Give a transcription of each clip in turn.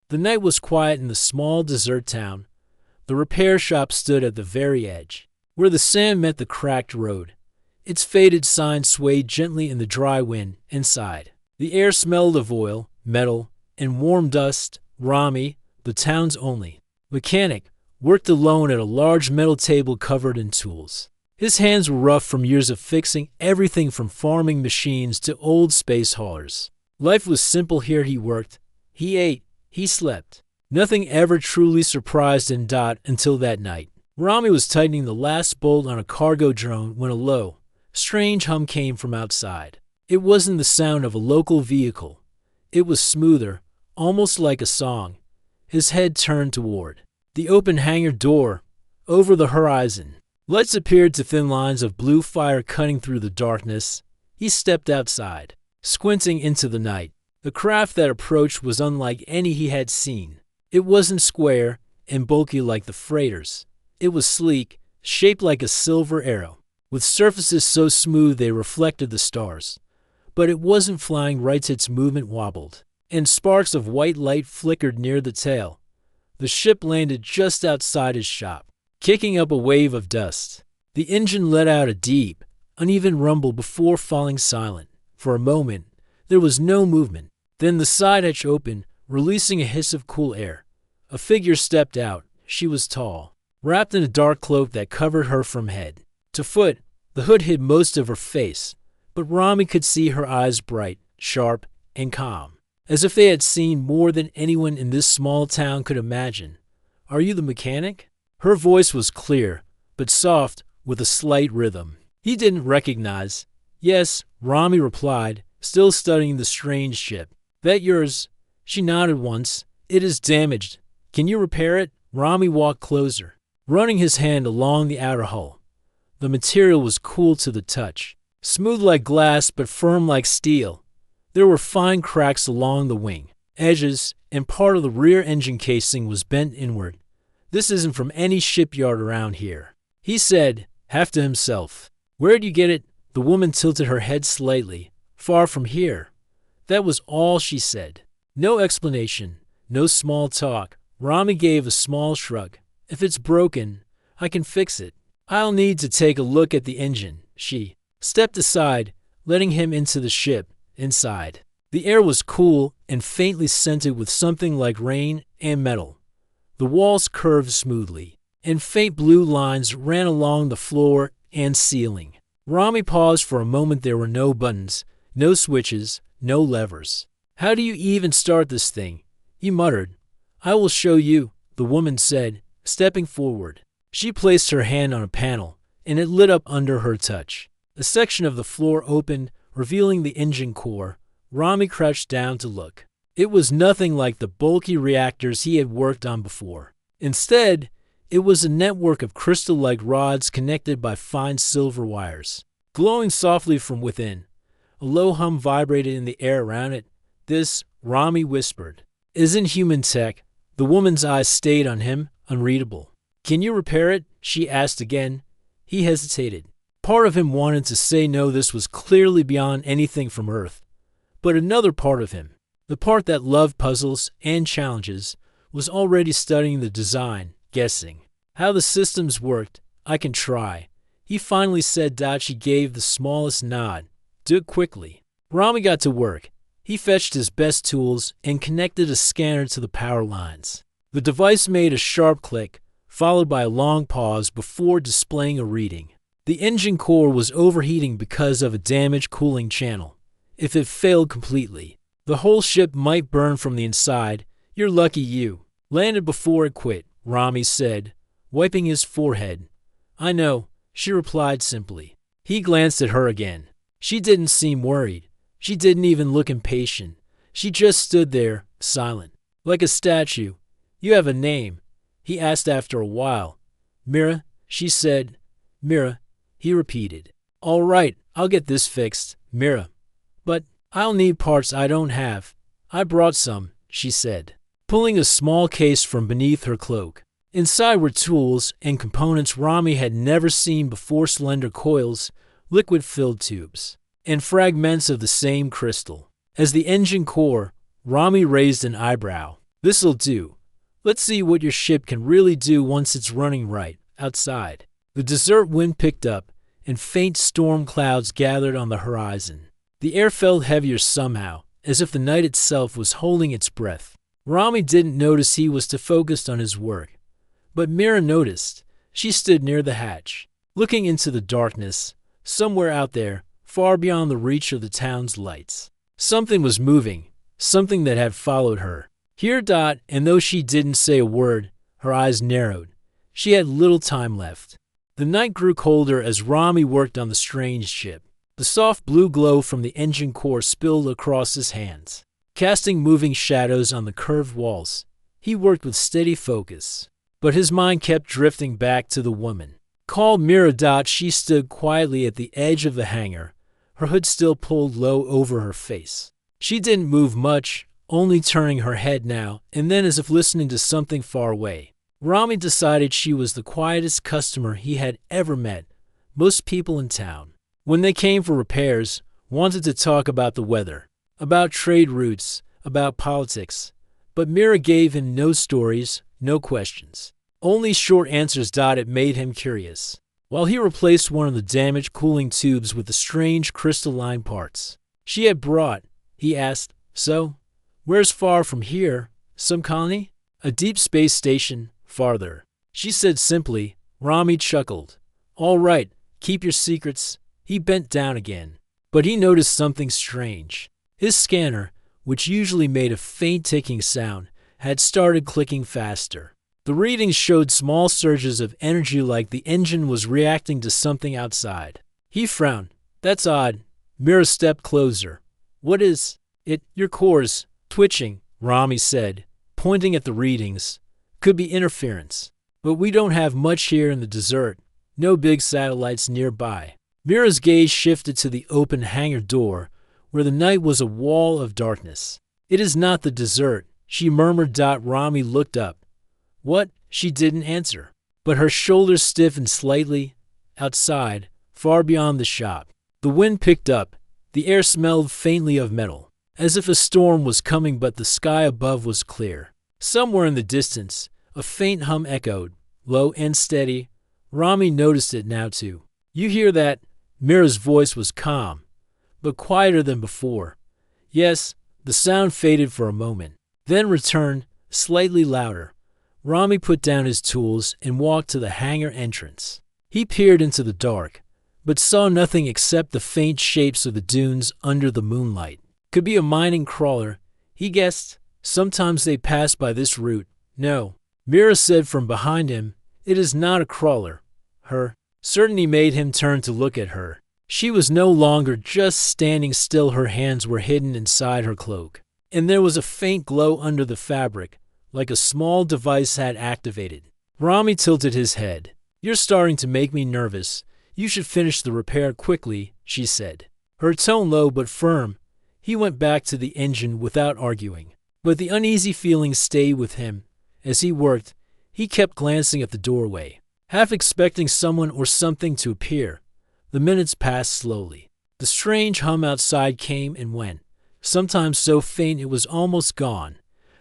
The night was quiet in the small desert town. The repair shop stood at the very edge, where the sand met the cracked road. Its faded sign swayed gently in the dry wind inside. The air smelled of oil, metal, and warm dust. Rami, the town's only mechanic, worked alone at a large metal table covered in tools. His hands were rough from years of fixing everything from farming machines to old space haulers. Life was simple here. He worked, he ate, he slept. Nothing ever truly surprised him. Until that night. Rami was tightening the last bolt on a cargo drone when a low, strange hum came from outside. It wasn't the sound of a local vehicle. It was smoother, almost like a song. His head turned toward the open hangar door. Over the horizon, lights appeared to thin lines of blue fire cutting through the darkness. He stepped outside, squinting into the night. The craft that approached was unlike any he had seen. It wasn't square and bulky like the freighters. It was sleek, shaped like a silver arrow, with surfaces so smooth they reflected the stars. But it wasn't flying right. Its movement wobbled, and sparks of white light flickered near the tail. The ship landed just outside his shop, kicking up a wave of dust. The engine let out a deep, uneven rumble before falling silent. For a moment, there was no movement. Then the side hatch opened, releasing a hiss of cool air. A figure stepped out. She was tall, wrapped in a dark cloak that covered her from head to foot. The hood hid most of her face, but Rami could see her eyes bright, sharp, and calm, as if they had seen more than anyone in this small town could imagine. "Are you the mechanic?" Her voice was clear, but soft, with a slight rhythm he didn't recognize. "Yes," Rami replied, still studying the strange ship. "That yours?" She nodded once. "It is damaged. Can you repair it?" Rami walked closer, running his hand along the outer hull. The material was cool to the touch, smooth like glass but firm like steel. There were fine cracks along the wing edges, and part of the rear engine casing was bent inward. "This isn't from any shipyard around here," he said, half to himself. "Where'd you get it?" The woman tilted her head slightly. "Far from here." That was all she said. No explanation, no small talk. Rami gave a small shrug. "If it's broken, I can fix it." "I'll need to take a look at the engine." She stepped aside, letting him into the ship. Inside, the air was cool and faintly scented with something like rain and metal. The walls curved smoothly, and faint blue lines ran along the floor and ceiling. Rami paused for a moment. There were no buttons, no switches, no levers. "How do you even start this thing?" he muttered. "I will show you," the woman said, stepping forward. She placed her hand on a panel, and it lit up under her touch. A section of the floor opened, revealing the engine core. Rami crouched down to look. It was nothing like the bulky reactors he had worked on before. Instead, it was a network of crystal-like rods connected by fine silver wires, glowing softly from within. A low hum vibrated in the air around it. "This," Rami whispered, "isn't human tech." The woman's eyes stayed on him, unreadable. "Can you repair it?" she asked again. He hesitated. Part of him wanted to say no, this was clearly beyond anything from Earth. But another part of him, the part that loved puzzles and challenges, was already studying the design, guessing how the systems worked. "I can try," he finally said. She gave the smallest nod. "Do it quickly." Rami got to work. He fetched his best tools and connected a scanner to the power lines. The device made a sharp click, followed by a long pause before displaying a reading. The engine core was overheating because of a damaged cooling channel. If it failed completely, the whole ship might burn from the inside. "You're lucky you landed before it quit," Rami said, wiping his forehead. "I know," she replied simply. He glanced at her again. She didn't seem worried. She didn't even look impatient. She just stood there, silent, like a statue. "You have a name?" he asked after a while. "Mira," she said. "Mira," he repeated. "All right, I'll get this fixed, Mira. But I'll need parts I don't have." "I brought some," she said, pulling a small case from beneath her cloak. Inside were tools and components Rami had never seen before: slender coils, liquid-filled tubes, and fragments of the same crystal. As the engine core, Rami raised an eyebrow. This'll do. Let's see what your ship can really do once it's running right, outside. The desert wind picked up, and faint storm clouds gathered on the horizon. The air felt heavier somehow, as if the night itself was holding its breath. Rami didn't notice he was too focused on his work. But Mira noticed. She stood near the hatch, looking into the darkness, somewhere out there, far beyond the reach of the town's lights. Something was moving, something that had followed her. Here, and though she didn't say a word, her eyes narrowed. She had little time left. The night grew colder as Rami worked on the strange ship. The soft blue glow from the engine core spilled across his hands, casting moving shadows on the curved walls. He worked with steady focus, but his mind kept drifting back to the woman. Called Mira. She stood quietly at the edge of the hangar, her hood still pulled low over her face. She didn't move much, only turning her head now and then as if listening to something far away. Rami decided she was the quietest customer he had ever met. Most people in town, when they came for repairs, wanted to talk about the weather, about trade routes, about politics. But Mira gave him no stories, no questions. Only short answers. It made him curious. While he replaced one of the damaged cooling tubes with the strange crystalline parts she had brought, he asked, "So, where's far from here? Some colony? A deep space station? Farther?" She said simply. Rami chuckled. "All right, keep your secrets." He bent down again. But he noticed something strange. His scanner, which usually made a faint ticking sound, had started clicking faster. The readings showed small surges of energy like the engine was reacting to something outside. He frowned. "That's odd." Mira stepped closer. "What is it?" "Your core's twitching," Rami said, pointing at the readings. "Could be interference. But we don't have much here in the desert. No big satellites nearby." Mira's gaze shifted to the open hangar door, where the night was a wall of darkness. "It is not the desert," she murmured. Rami looked up. "What?" She didn't answer, but her shoulders stiffened slightly. Outside, far beyond the shop, the wind picked up. The air smelled faintly of metal, as if a storm was coming, but the sky above was clear. Somewhere in the distance, a faint hum echoed, low and steady. Rami noticed it now too. "You hear that?" Mira's voice was calm, but quieter than before. "Yes." The sound faded for a moment, then returned, slightly louder. Rami put down his tools and walked to the hangar entrance. He peered into the dark, but saw nothing except the faint shapes of the dunes under the moonlight. Could be a mining crawler, he guessed. Sometimes they pass by this route. "No," Mira said from behind him. "It is not a crawler." Her certainty made him turn to look at her. She was no longer just standing still. Her hands were hidden inside her cloak, and there was a faint glow under the fabric, like a small device had activated. Rami tilted his head. "You're starting to make me nervous. You should finish the repair quickly," she said, her tone low but firm. He went back to the engine without arguing, but the uneasy feeling stayed with him. As he worked, he kept glancing at the doorway, half expecting someone or something to appear. The minutes passed slowly. The strange hum outside came and went, sometimes so faint it was almost gone,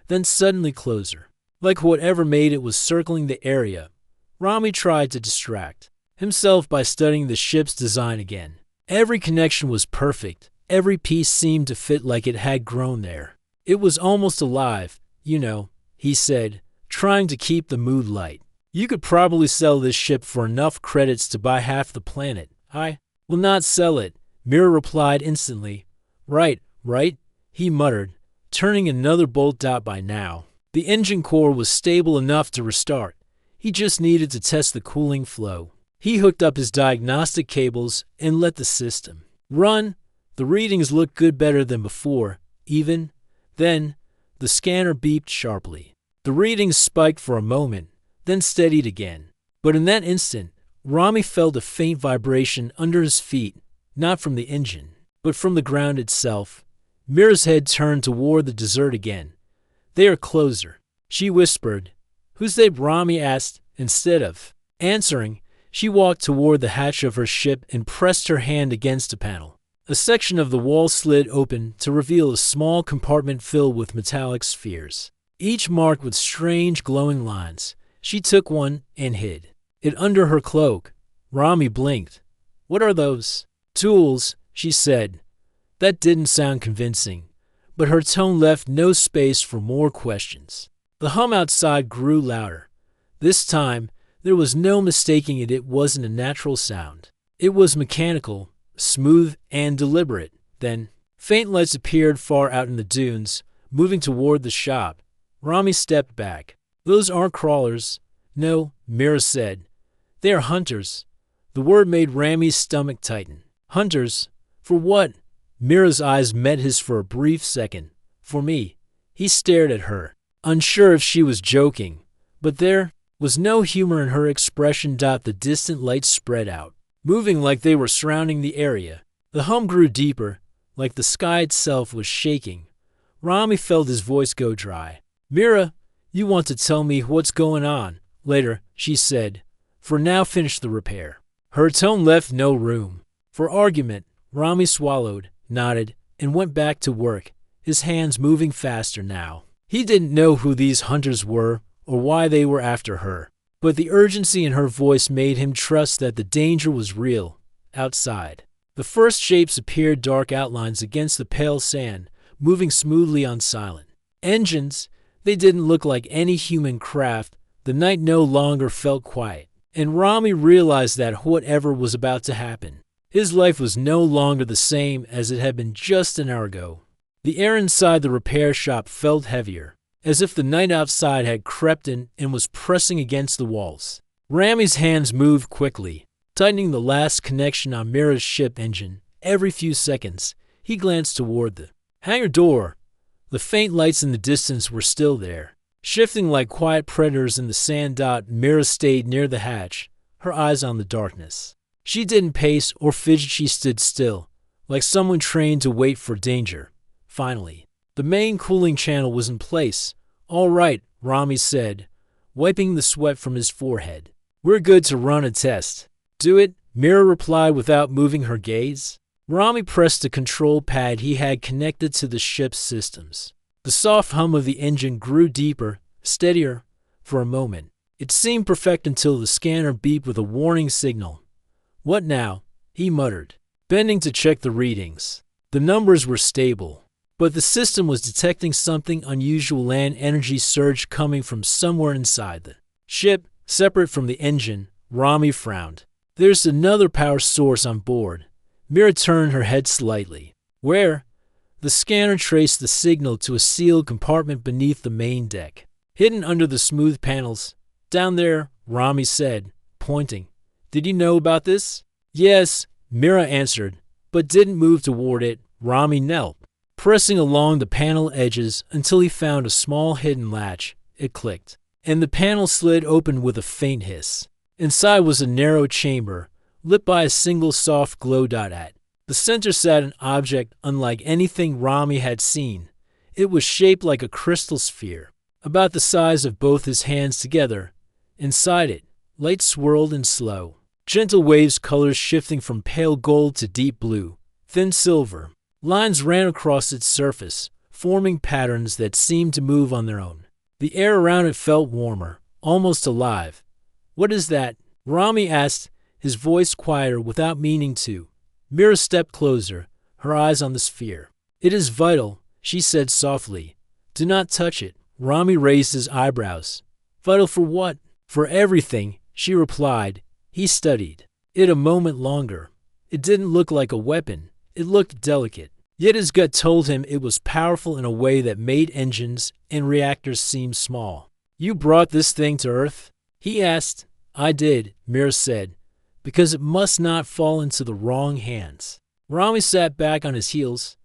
then suddenly closer, like whatever made it was circling the area. Rami tried to distract himself by studying the ship's design again. Every connection was perfect. Every piece seemed to fit like it had grown there. "It was almost alive, you know," he said, trying to keep the mood light. "You could probably sell this ship for enough credits to buy half the planet." "I will not sell it," Mira replied instantly. Right, he muttered, turning another bolt. By now, the engine core was stable enough to restart. He just needed to test the cooling flow. He hooked up his diagnostic cables and let the system run. The readings looked good, better than before. Even then, the scanner beeped sharply. The readings spiked for a moment, then steadied again. But in that instant, Rami felt a faint vibration under his feet, not from the engine, but from the ground itself. Mira's head turned toward the desert again. "They are closer," she whispered. "Who's they?" Rami asked. Instead of answering, she walked toward the hatch of her ship and pressed her hand against a panel. A section of the wall slid open to reveal a small compartment filled with metallic spheres. each marked with strange glowing lines. She took one and hid it under her cloak. Rami blinked. "What are those?" "Tools," she said. That didn't sound convincing, but her tone left no space for more questions. The hum outside grew louder. This time, there was no mistaking it. It wasn't a natural sound. It was mechanical, smooth, and deliberate. Then, faint lights appeared far out in the dunes, moving toward the shop. Rami stepped back. "Those aren't crawlers." "No," Mira said. "They are hunters." The word made Rami's stomach tighten. "Hunters? For what?" Mira's eyes met his for a brief second. "For me." He stared at her, unsure if she was joking, but there was no humor in her expression. The distant lights spread out, moving like they were surrounding the area. The hum grew deeper, like the sky itself was shaking. Rami felt his voice go dry. "Mira, you want to tell me what's going on later," she said. "For now, finish the repair." Her tone left no room for argument. Rami swallowed, nodded, and went back to work, his hands moving faster now. He didn't know who these hunters were or why they were after her, but the urgency in her voice made him trust that the danger was real. Outside, the first shapes appeared, dark outlines against the pale sand, moving smoothly on silent engines. They didn't look like any human craft. The night no longer felt quiet, and Rami realized that whatever was about to happen, his life was no longer the same as it had been just an hour ago. The air inside the repair shop felt heavier, as if the night outside had crept in and was pressing against the walls. Rami's hands moved quickly, tightening the last connection on Mira's ship engine. Every few seconds, he glanced toward the hangar door. The faint lights in the distance were still there, shifting like quiet predators in the sand. Mira stayed near the hatch, her eyes on the darkness. She didn't pace or fidget. She stood still, like someone trained to wait for danger. Finally, the main cooling channel was in place. "All right," Rami said, wiping the sweat from his forehead. "We're good to run a test." "Do it," Mira replied without moving her gaze. Rami pressed the control pad he had connected to the ship's systems. The soft hum of the engine grew deeper, steadier. For a moment, it seemed perfect until the scanner beeped with a warning signal. "What now?" he muttered, bending to check the readings. The numbers were stable, but the system was detecting something unusual. An energy surge coming from somewhere inside the ship, separate from the engine. Rami frowned. "There's another power source on board." Mira turned her head slightly. "Where?" The scanner traced the signal to a sealed compartment beneath the main deck, hidden under the smooth panels. "Down there," Rami said, pointing. "Did you know about this?" "Yes," Mira answered, but didn't move toward it. Rami knelt, pressing along the panel edges until he found a small hidden latch. It clicked, and the panel slid open with a faint hiss. Inside was a narrow chamber, lit by a single soft glow. At the center sat an object unlike anything Rami had seen. It was shaped like a crystal sphere, about the size of both his hands together. Inside it, light swirled in slow, gentle waves, colors shifting from pale gold to deep blue, thin silver. Lines ran across its surface, forming patterns that seemed to move on their own. The air around it felt warmer, almost alive. "What is that?" Rami asked, his voice quieter without meaning to. Mira stepped closer, her eyes on the sphere. "It is vital," she said softly. "Do not touch it." Rami raised his eyebrows. "Vital for what?" "For everything," she replied. He studied it a moment longer. It didn't look like a weapon. It looked delicate, yet his gut told him it was powerful in a way that made engines and reactors seem small. "You brought this thing to Earth?" he asked. "I did," Mira said, "because it must not fall into the wrong hands." Rami sat back on his heels.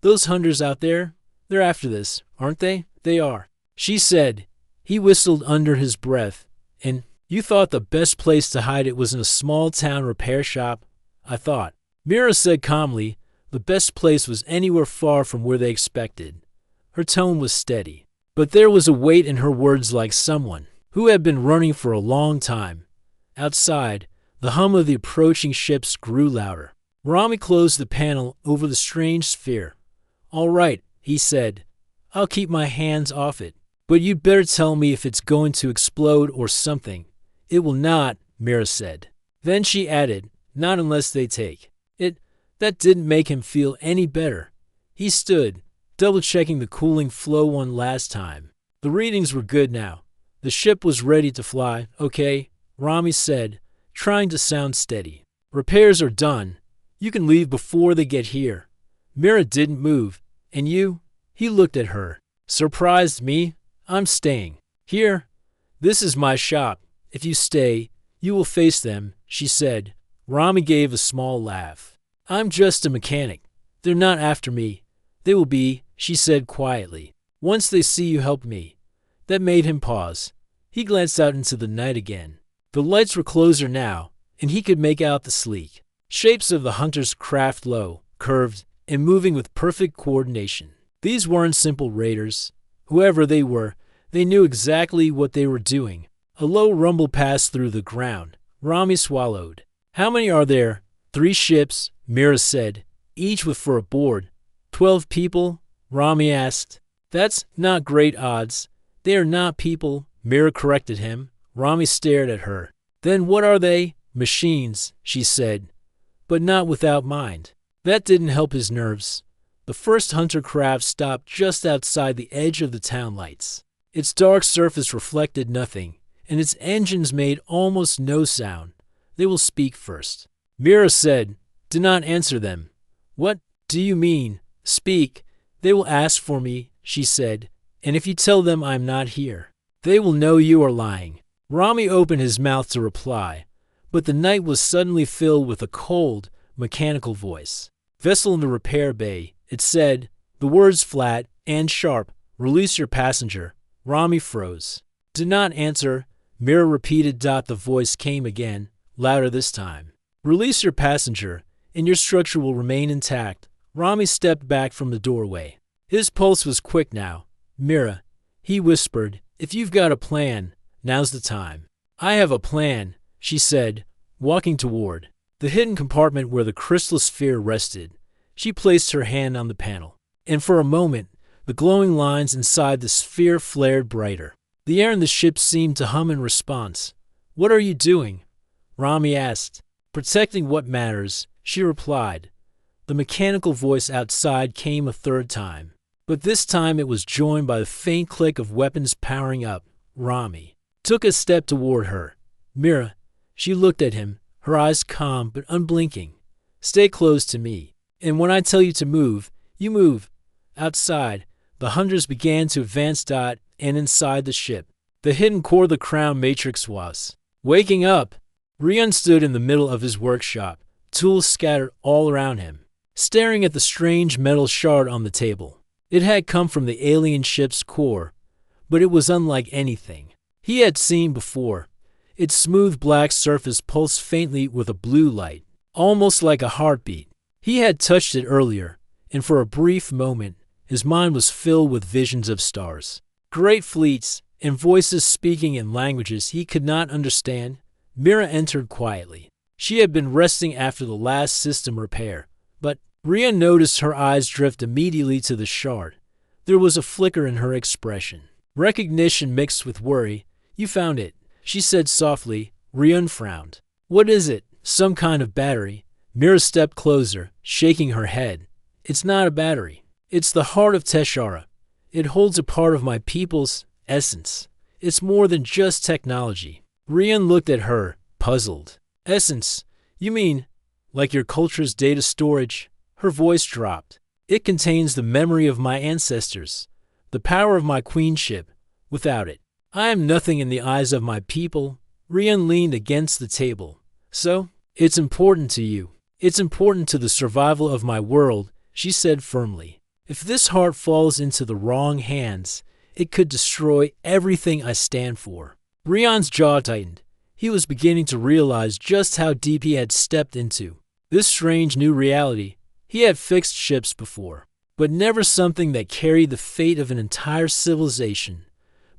"Those hunters out there, they're after this, aren't they?" "They are," she said. He whistled under his breath. "And you thought the best place to hide it was in a small town repair shop?" "I thought," Mira said calmly, "the best place was anywhere far from where they expected." Her tone was steady, but there was a weight in her words, like someone who had been running for a long time. Outside, the hum of the approaching ships grew louder. Rami closed the panel over the strange sphere. "All right," he said. "I'll keep my hands off it." But you'd better tell me if it's going to explode or something. It will not, Mira said. Then she added, not unless they take it. That didn't make him feel any better. He stood, double-checking the cooling flow one last time. The readings were good now. The ship was ready to fly, okay, Rami said, trying to sound steady. Repairs are done. You can leave before they get here. Mira didn't move. And you? He looked at her. Surprised me? I'm staying. Here? This is my shop. If you stay, you will face them, she said. Rami gave a small laugh. I'm just a mechanic. They're not after me. They will be, she said quietly, once they see you help me. That made him pause. He glanced out into the night again. The lights were closer now, and he could make out the sleek shapes of the hunter's craft, low, curved, and moving with perfect coordination. These weren't simple raiders. Whoever they were, they knew exactly what they were doing. A low rumble passed through the ground. Rami swallowed. How many are there? 3 ships, Mira said, each with for a board. 12 people? Rami asked. That's not great odds. They are not people, Mira corrected him. Rami stared at her. Then what are they? Machines, she said, but not without mind. That didn't help his nerves. The first hunter craft stopped just outside the edge of the town lights. Its dark surface reflected nothing, and its engines made almost no sound. They will speak first. Mira said, do not answer them. What do you mean? Speak. They will ask for me, she said, and if you tell them I'm not here, they will know you are lying. Rami opened his mouth to reply, but the night was suddenly filled with a cold, mechanical voice. Vessel in the repair bay, it said, the words flat and sharp, release your passenger. Rami froze. Do not answer, Mira repeated. The voice came again, louder this time. Release your passenger, and your structure will remain intact. Rami stepped back from the doorway. His pulse was quick now. Mira, he whispered, if you've got a plan, now's the time. I have a plan, she said, walking toward the hidden compartment where the crystal sphere rested. She placed her hand on the panel, and for a moment, the glowing lines inside the sphere flared brighter. The air in the ship seemed to hum in response. What are you doing? Rami asked. Protecting what matters, she replied. The mechanical voice outside came a third time, but this time it was joined by the faint click of weapons powering up. Rami took a step toward her. Mira, she looked at him, her eyes calm but unblinking. Stay close to me, and when I tell you to move, you move. Outside, the hunters began to advance. And inside the ship, the hidden core of the crown matrix was waking up. Rian stood in the middle of his workshop, tools scattered all around him, staring at the strange metal shard on the table. It had come from the alien ship's core, but it was unlike anything he had seen before. Its smooth black surface pulsed faintly with a blue light, almost like a heartbeat. He had touched it earlier, and for a brief moment, his mind was filled with visions of stars, great fleets, and voices speaking in languages he could not understand. Mira entered quietly. She had been resting after the last system repair, but Rian noticed her eyes drift immediately to the shard. There was a flicker in her expression, recognition mixed with worry. You found it, she said softly. Rian frowned. What is it? Some kind of battery? Mira stepped closer, shaking her head. It's not a battery. It's the heart of Teshara. It holds a part of my people's essence. It's more than just technology. Rian looked at her, puzzled. Essence? You mean, like your culture's data storage? Her voice dropped. It contains the memory of my ancestors, the power of my queenship. Without it, I am nothing in the eyes of my people. Rian leaned against the table. So, it's important to you. It's important to the survival of my world, she said firmly. If this heart falls into the wrong hands, it could destroy everything I stand for. Rian's jaw tightened. He was beginning to realize just how deep he had stepped into this strange new reality. He had fixed ships before, but never something that carried the fate of an entire civilization.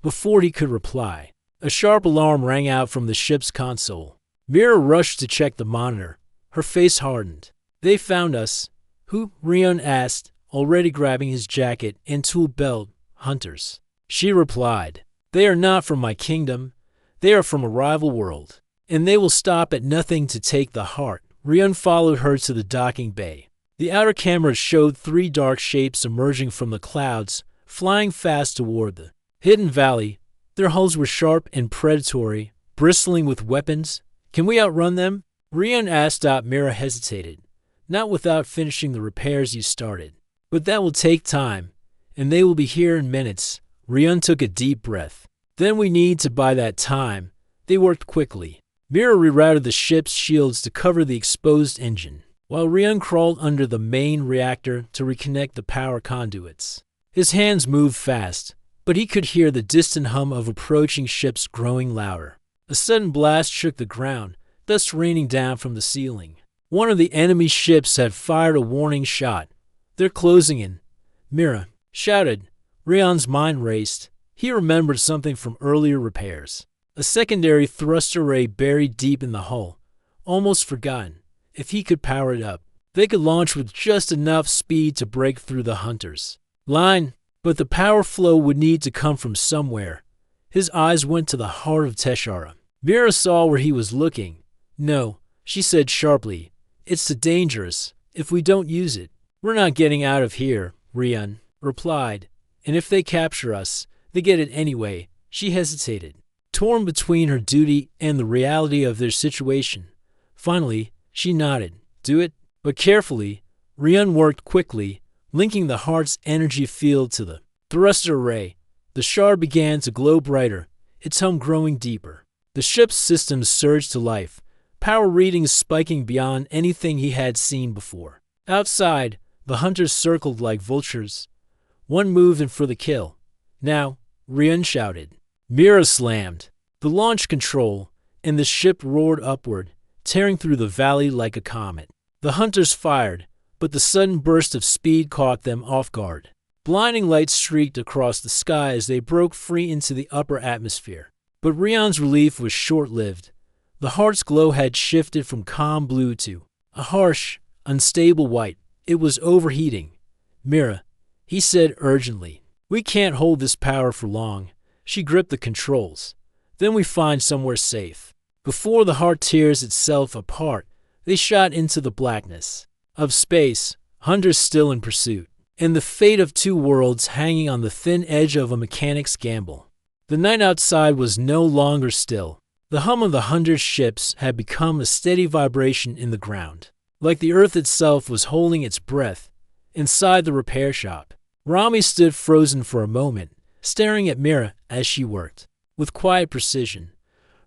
Before he could reply, a sharp alarm rang out from the ship's console. Mira rushed to check the monitor. Her face hardened. They found us. Who? Rian asked, already grabbing his jacket and tool belt. Hunters. she replied. They are not from my kingdom. They are from a rival world, and they will stop at nothing to take the heart. Rian followed her to the docking bay. The outer cameras showed 3 dark shapes emerging from the clouds, flying fast toward the hidden valley. Their hulls were sharp and predatory, bristling with weapons. Can we outrun them? Rian asked. Mira hesitated. Not without finishing the repairs you started. But that will take time, and they will be here in minutes. Rian took a deep breath. Then we need to buy that time. They worked quickly. Mira rerouted the ship's shields to cover the exposed engine, while Rian crawled under the main reactor to reconnect the power conduits. His hands moved fast, but he could hear the distant hum of approaching ships growing louder. A sudden blast shook the ground, dust raining down from the ceiling. One of the enemy ships had fired a warning shot. They're closing in. Mira shouted. Rian's mind raced. He remembered something from earlier repairs. A secondary thrust array buried deep in the hull. Almost forgotten. If he could power it up, they could launch with just enough speed to break through the hunters' line. But the power flow would need to come from somewhere. His eyes went to the heart of Teshara. Mira saw where he was looking. No, she said sharply. It's too dangerous. If we don't use it, we're not getting out of here, Rian replied. And if they capture us, they get it anyway. She hesitated, torn between her duty and the reality of their situation. Finally, she nodded. Do it, but carefully. Rian worked quickly, linking the heart's energy field to the thruster array. The shard began to glow brighter, its hum growing deeper. The ship's systems surged to life, power readings spiking beyond anything he had seen before. Outside, the hunters circled like vultures. One moved in for the kill. Now, Rian shouted. Mira slammed the launch control, and the ship roared upward, tearing through the valley like a comet. The hunters fired, but the sudden burst of speed caught them off guard. Blinding lights streaked across the sky as they broke free into the upper atmosphere. But Rian's relief was short-lived. The heart's glow had shifted from calm blue to a harsh, unstable white. It was overheating. Mira, he said urgently. We can't hold this power for long. She gripped the controls. Then we find somewhere safe. Before the heart tears itself apart, they shot into the blackness of space, hunters still in pursuit, and the fate of 2 worlds hanging on the thin edge of a mechanic's gamble. The night outside was no longer still. The hum of the hunters' ships had become a steady vibration in the ground, like the earth itself was holding its breath. Inside the repair shop, Rami stood frozen for a moment, staring at Mira as she worked. With quiet precision,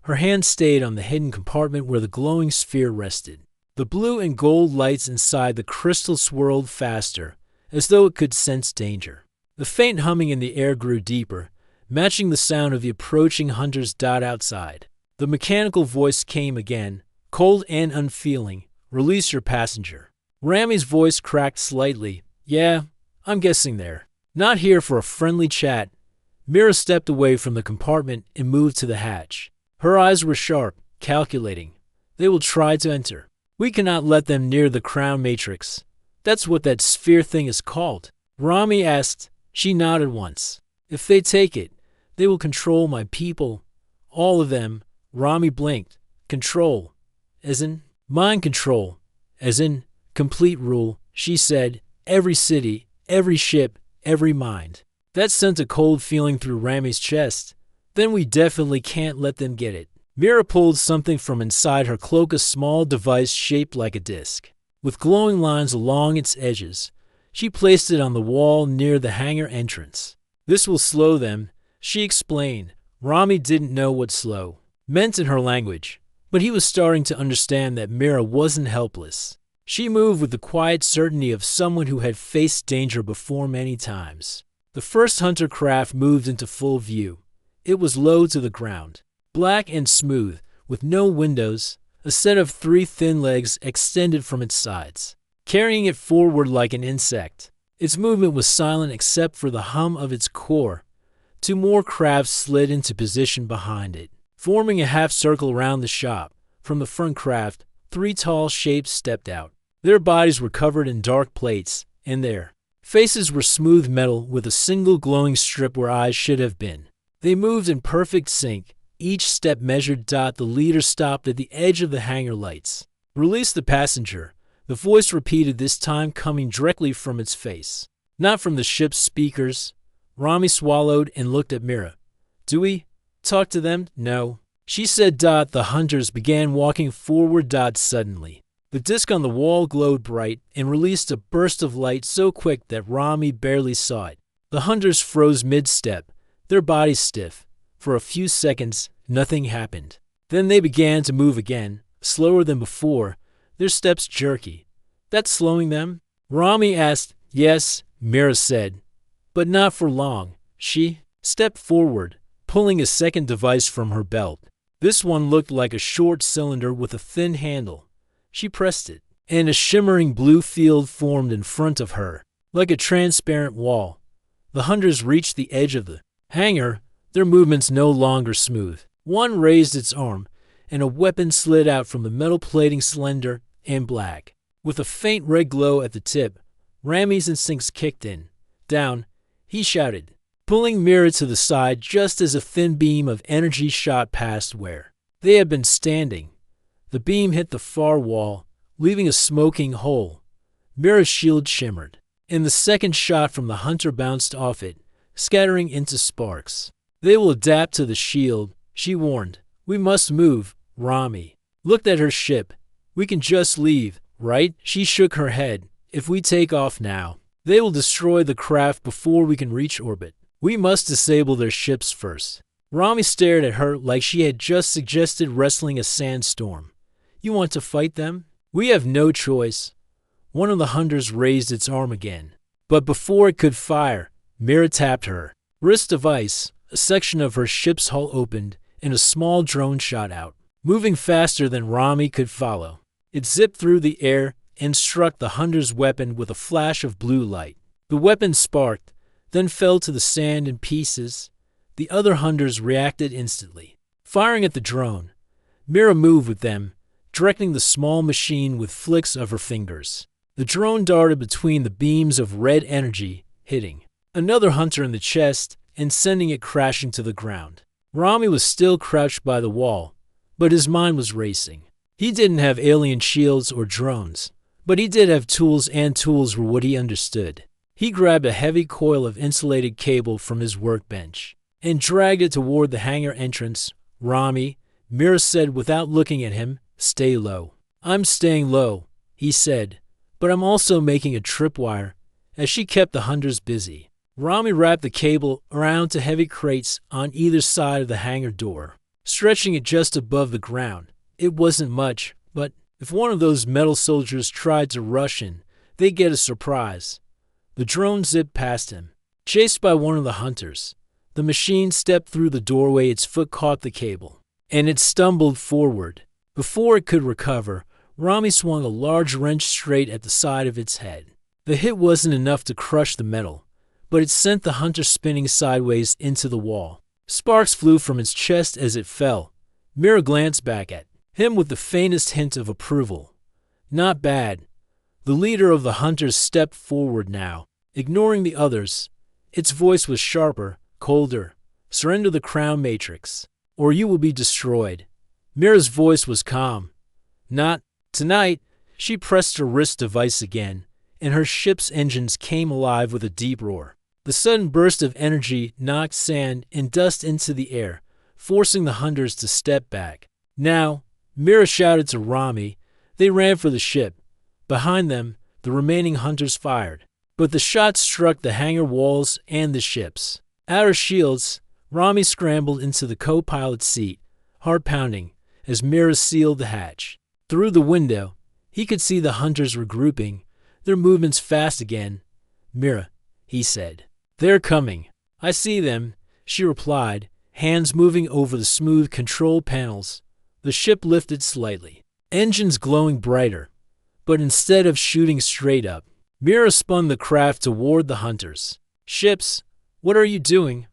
her hand stayed on the hidden compartment where the glowing sphere rested. The blue and gold lights inside the crystal swirled faster, as though it could sense danger. The faint humming in the air grew deeper, matching the sound of the approaching hunters' dot outside. The mechanical voice came again, cold and unfeeling. Release your passenger. Rami's voice cracked slightly. Yeah, I'm guessing they're not here for a friendly chat. Mira stepped away from the compartment and moved to the hatch. Her eyes were sharp, calculating. They will try to enter. We cannot let them near the crown matrix. That's what that sphere thing is called. Rami asked. She nodded once. If they take it, they will control my people. All of them. Rami blinked. Control. As in mind control. As in complete rule, she said. Every city, every ship, every mind. That sent a cold feeling through Rami's chest. Then we definitely can't let them get it. Mira pulled something from inside her cloak, a small device shaped like a disc, with glowing lines along its edges. She placed it on the wall near the hangar entrance. This will slow them, she explained. Rami didn't know what slow meant in her language, but he was starting to understand that Mira wasn't helpless. She moved with the quiet certainty of someone who had faced danger before many times. The first hunter craft moved into full view. It was low to the ground, black and smooth, with no windows. A set of 3 thin legs extended from its sides, carrying it forward like an insect. Its movement was silent except for the hum of its core. 2 more crafts slid into position behind it, forming a half circle around the shop. From the front craft, 3 tall shapes stepped out. Their bodies were covered in dark plates, and their Faces were smooth metal with a single glowing strip where eyes should have been. They moved in perfect sync. Each step measured. The leader stopped at the edge of the hangar lights. "Release the passenger," the voice repeated, this time coming directly from its face, not from the ship's speakers. Rami swallowed and looked at Mira. "Do we talk to them?" "No," she said. The hunters began walking forward. Suddenly, the disc on the wall glowed bright and released a burst of light so quick that Rami barely saw it. The hunters froze mid-step, their bodies stiff. For a few seconds, nothing happened. Then they began to move again, slower than before, their steps jerky. "That's slowing them?" Rami asked. "Yes," Mira said, "but not for long." She stepped forward, pulling a second device from her belt. This one looked like a short cylinder with a thin handle. She pressed it, and a shimmering blue field formed in front of her, like a transparent wall. The hunters reached the edge of the hangar, their movements no longer smooth. One raised its arm, and a weapon slid out from the metal plating, slender and black. With a faint red glow at the tip, Rami's instincts kicked in. "Down," he shouted, pulling Mira to the side just as a thin beam of energy shot past where they had been standing. The beam hit the far wall, leaving a smoking hole. Mira's shield shimmered, and the second shot from the hunter bounced off it, scattering into sparks. "They will adapt to the shield," she warned. "We must move." Rami looked at her ship. "We can just leave, right?" She shook her head. "If we take off now, they will destroy the craft before we can reach orbit. We must disable their ships first." Rami stared at her like she had just suggested wrestling a sandstorm. "You want to fight them?" "We have no choice." One of the hunters raised its arm again, but before it could fire, Mira tapped her wrist device. A section of her ship's hull opened, and a small drone shot out, moving faster than Rami could follow. It zipped through the air and struck the hunter's weapon with a flash of blue light. The weapon sparked, then fell to the sand in pieces. The other hunters reacted instantly, firing at the drone. Mira moved with them, directing the small machine with flicks of her fingers. The drone darted between the beams of red energy, hitting another hunter in the chest and sending it crashing to the ground. Rami was still crouched by the wall, but his mind was racing. He didn't have alien shields or drones, but he did have tools, and tools were what he understood. He grabbed a heavy coil of insulated cable from his workbench and dragged it toward the hangar entrance. "Rami," Mira said without looking at him, "stay low." "I'm staying low," he said, "but I'm also making a tripwire," as she kept the hunters busy. Rami wrapped the cable around to heavy crates on either side of the hangar door, stretching it just above the ground. It wasn't much, but if one of those metal soldiers tried to rush in, they'd get a surprise. The drone zipped past him, chased by one of the hunters. The machine stepped through the doorway, its foot caught the cable, and it stumbled forward. Before it could recover, Rami swung a large wrench straight at the side of its head. The hit wasn't enough to crush the metal, but it sent the hunter spinning sideways into the wall. Sparks flew from its chest as it fell. Mira glanced back at him with the faintest hint of approval. "Not bad." The leader of the hunters stepped forward now, ignoring the others. Its voice was sharper, colder. "Surrender the crown matrix, or you will be destroyed." Mira's voice was calm. "Not tonight." She pressed her wrist device again, and her ship's engines came alive with a deep roar. The sudden burst of energy knocked sand and dust into the air, forcing the hunters to step back. "Now," Mira shouted to Rami. They ran for the ship. Behind them, the remaining hunters fired, but the shots struck the hangar walls and the ship's outer shields. Rami scrambled into the co-pilot's seat, heart pounding, as Mira sealed the hatch. Through the window, he could see the hunters regrouping, their movements fast again. "Mira," he said, "they're coming." "I see them," she replied, hands moving over the smooth control panels. The ship lifted slightly, engines glowing brighter, but instead of shooting straight up, Mira spun the craft toward the hunters. "Ships, what are you doing?"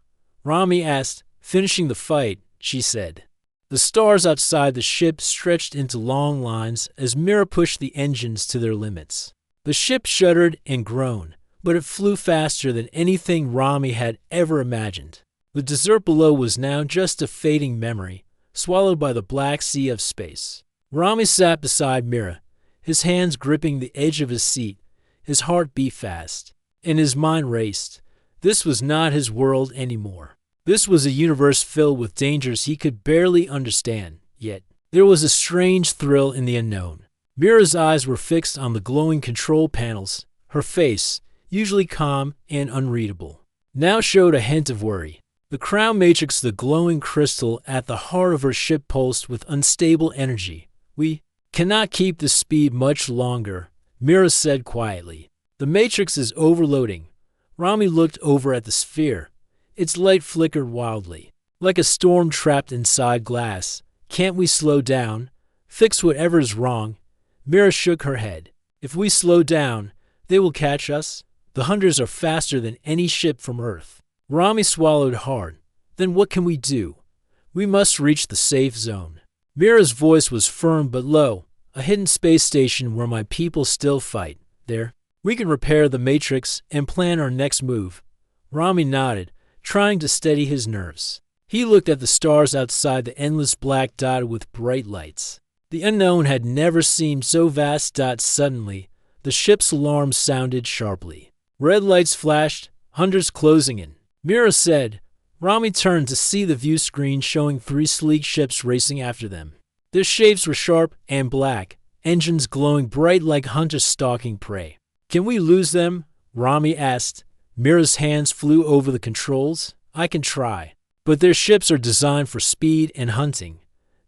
Rami asked. "Finishing the fight," she said. The stars outside the ship stretched into long lines as Mira pushed the engines to their limits. The ship shuddered and groaned, but it flew faster than anything Rami had ever imagined. The desert below was now just a fading memory, swallowed by the black sea of space. Rami sat beside Mira, his hands gripping the edge of his seat. His heart beat fast, and his mind raced. This was not his world anymore. This was a universe filled with dangers he could barely understand, yet there was a strange thrill in the unknown. Mira's eyes were fixed on the glowing control panels. Her face, usually calm and unreadable, now showed a hint of worry. The crown matrix, the glowing crystal at the heart of her ship, pulsed with unstable energy. "We cannot keep this speed much longer," Mira said quietly. "The matrix is overloading." Rami looked over at the sphere. Its light flickered wildly, like a storm trapped inside glass. "Can't we slow down? Fix whatever's wrong?" Mira shook her head. "If we slow down, they will catch us. The hunters are faster than any ship from Earth." Rami swallowed hard. "Then what can we do?" "We must reach the safe zone." Mira's voice was firm but low. "A hidden space station where my people still fight. There, we can repair the matrix and plan our next move." Rami nodded, trying to steady his nerves. He looked at the stars outside, the endless black dotted with bright lights. The unknown had never seemed so vast. Suddenly, the ship's alarm sounded sharply. Red lights flashed, hunters closing in. Mira said. Rami turned to see the view screen showing 3 sleek ships racing after them. Their shapes were sharp and black, engines glowing bright like hunters stalking prey. "Can we lose them?" Rami asked. Mira's hands flew over the controls. "I can try. But their ships are designed for speed and hunting.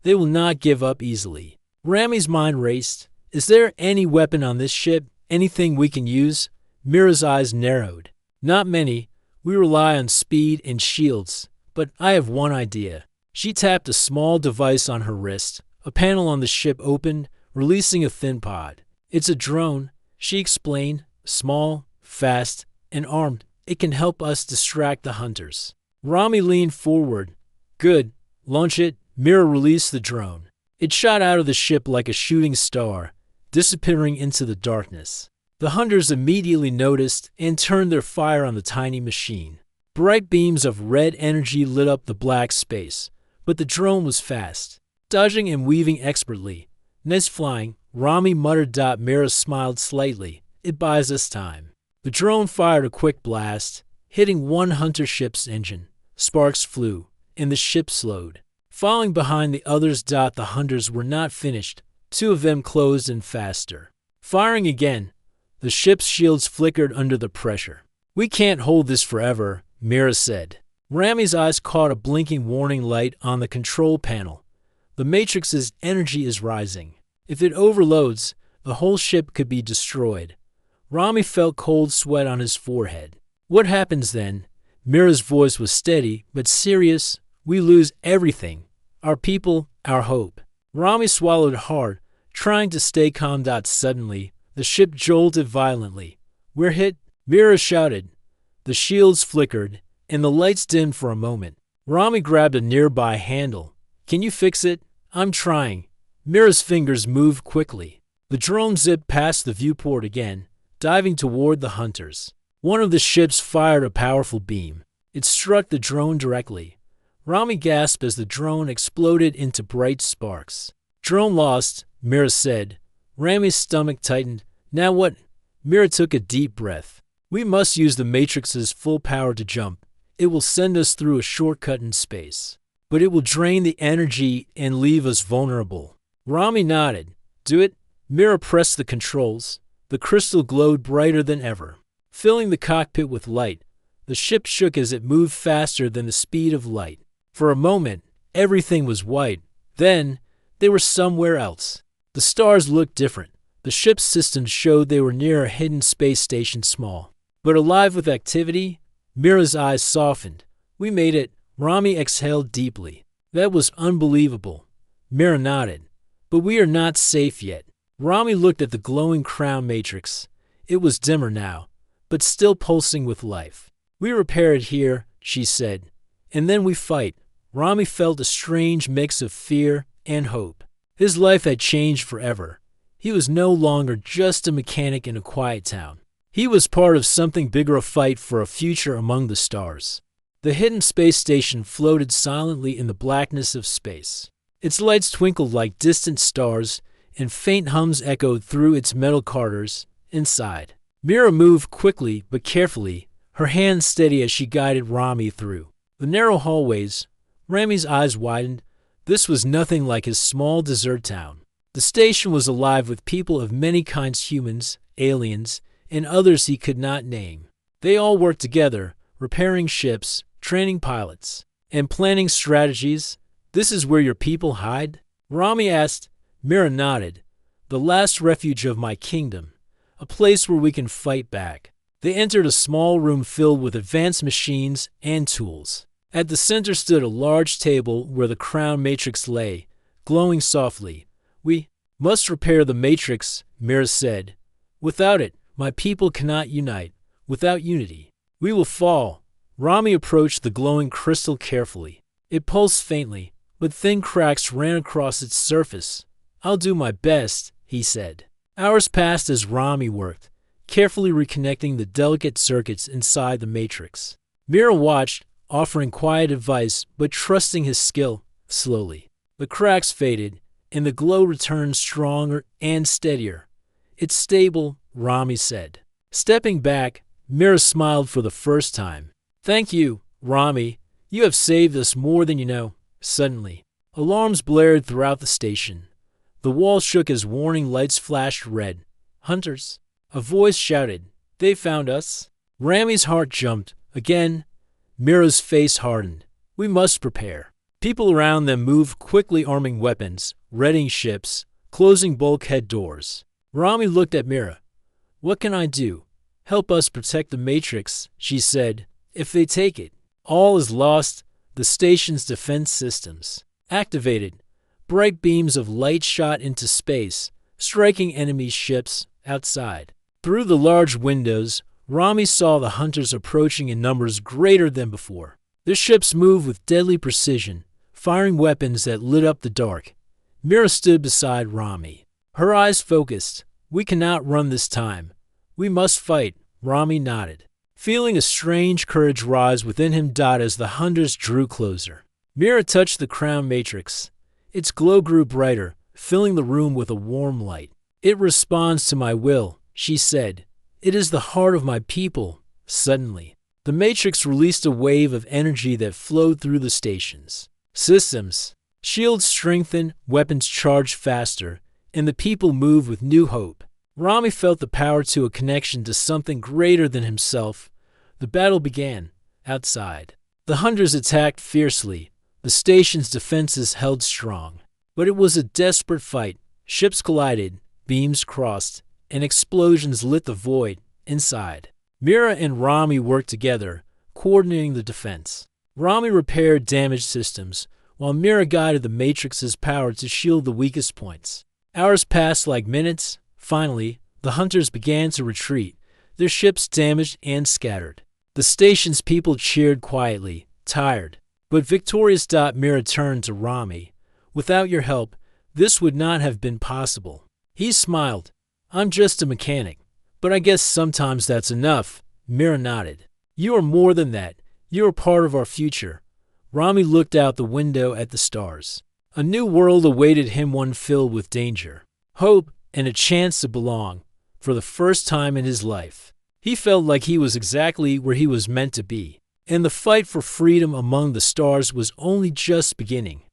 They will not give up easily." Rami's mind raced. "Is there any weapon on this ship? Anything we can use?" Mira's eyes narrowed. "Not many. We rely on speed and shields. But I have one idea." She tapped a small device on her wrist. A panel on the ship opened, releasing a thin pod. "It's a drone," she explained. "Small, fast, and armed. It can help us distract the hunters." Rami leaned forward. "Good. Launch it." Mira released the drone. It shot out of the ship like a shooting star, disappearing into the darkness. The hunters immediately noticed and turned their fire on the tiny machine. Bright beams of red energy lit up the black space, but the drone was fast, dodging and weaving expertly. "Nice flying," Rami muttered. Mira smiled slightly. "It buys us time." The drone fired a quick blast, hitting one hunter ship's engine. Sparks flew, and the ship slowed. Falling behind the others. The hunters were not finished. 2 of them closed in faster. Firing again, the ship's shields flickered under the pressure. "We can't hold this forever," Mira said. Rami's eyes caught a blinking warning light on the control panel. The matrix's energy is rising. If it overloads, the whole ship could be destroyed. Rami felt cold sweat on his forehead. "What happens then?" Mira's voice was steady but serious. "We lose everything. Our people, our hope." Rami swallowed hard, trying to stay calm. Suddenly, the ship jolted violently. "We're hit!" Mira shouted. The shields flickered, and the lights dimmed for a moment. Rami grabbed a nearby handle. "Can you fix it?" "I'm trying." Mira's fingers moved quickly. The drone zipped past the viewport again, diving toward the hunters. One of the ships fired a powerful beam. It struck the drone directly. Rami gasped as the drone exploded into bright sparks. "Drone lost," Mira said. Rami's stomach tightened. "Now what?" Mira took a deep breath. "We must use the matrix's full power to jump. It will send us through a shortcut in space. But it will drain the energy and leave us vulnerable." Rami nodded. "Do it." Mira pressed the controls. The crystal glowed brighter than ever, filling the cockpit with light. The ship shook as it moved faster than the speed of light. For a moment, everything was white. Then, they were somewhere else. The stars looked different. The ship's systems showed they were near a hidden space station, small, but alive with activity. Mira's eyes softened. "We made it." Rami exhaled deeply. "That was unbelievable." Mira nodded. "But we are not safe yet." Rami looked at the glowing crown matrix. It was dimmer now, but still pulsing with life. "We repair it here," she said, "and then we fight." Rami felt a strange mix of fear and hope. His life had changed forever. He was no longer just a mechanic in a quiet town. He was part of something bigger, a fight for a future among the stars. The hidden space station floated silently in the blackness of space. Its lights twinkled like distant stars, and faint hums echoed through its metal corridors. Inside, Mira moved quickly but carefully, her hands steady as she guided Rami through the narrow hallways. Rami's eyes widened. This was nothing like his small desert town. The station was alive with people of many kinds, humans, aliens, and others he could not name. They all worked together, repairing ships, training pilots, and planning strategies. "This is where your people hide?" Rami asked. Mira nodded. "The last refuge of my kingdom, a place where we can fight back." They entered a small room filled with advanced machines and tools. At the center stood a large table where the crown matrix lay, glowing softly. "We must repair the matrix," Mira said. "Without it, my people cannot unite. Without unity, we will fall." Rami approached the glowing crystal carefully. It pulsed faintly, but thin cracks ran across its surface. "I'll do my best," he said. Hours passed as Rami worked, carefully reconnecting the delicate circuits inside the matrix. Mira watched, offering quiet advice but trusting his skill. Slowly, the cracks faded, and the glow returned stronger and steadier. "It's stable," Rami said. Stepping back, Mira smiled for the first time. "Thank you, Rami. You have saved us more than you know." Suddenly, alarms blared throughout the station. The wall shook as warning lights flashed red. "Hunters!" A voice shouted. "They found us!" Rami's heart jumped. Again, Mira's face hardened. "We must prepare." People around them moved quickly, arming weapons, readying ships, closing bulkhead doors. Rami looked at Mira. "What can I do?" "Help us protect the Matrix," she said. "If they take it, all is lost." The station's defense systems activated. Bright beams of light shot into space, striking enemy ships outside. Through the large windows, Rami saw the hunters approaching in numbers greater than before. Their ships moved with deadly precision, firing weapons that lit up the dark. Mira stood beside Rami, her eyes focused. "We cannot run this time. We must fight." Rami nodded, feeling a strange courage rise within him. As the hunters drew closer, Mira touched the crown matrix. Its glow grew brighter, filling the room with a warm light. "It responds to my will," she said. "It is the heart of my people." Suddenly, the matrix released a wave of energy that flowed through the station's systems. Shields strengthened, weapons charged faster, and the people moved with new hope. Rami felt the power to a connection to something greater than himself. The battle began. Outside, the hunters attacked fiercely. The station's defenses held strong. But it was a desperate fight. Ships collided, beams crossed, and explosions lit the void inside. Mira and Rami worked together, coordinating the defense. Rami repaired damaged systems, while Mira guided the Matrix's power to shield the weakest points. Hours passed like minutes. Finally, the hunters began to retreat, their ships damaged and scattered. The station's people cheered quietly, tired, but victorious. Mira turned to Rami. "Without your help, this would not have been possible." He smiled. "I'm just a mechanic, but I guess sometimes that's enough." Mira nodded. "You are more than that. You are part of our future." Rami looked out the window at the stars. A new world awaited him, one filled with danger, hope, and a chance to belong. For the first time in his life, he felt like he was exactly where he was meant to be, and the fight for freedom among the stars was only just beginning.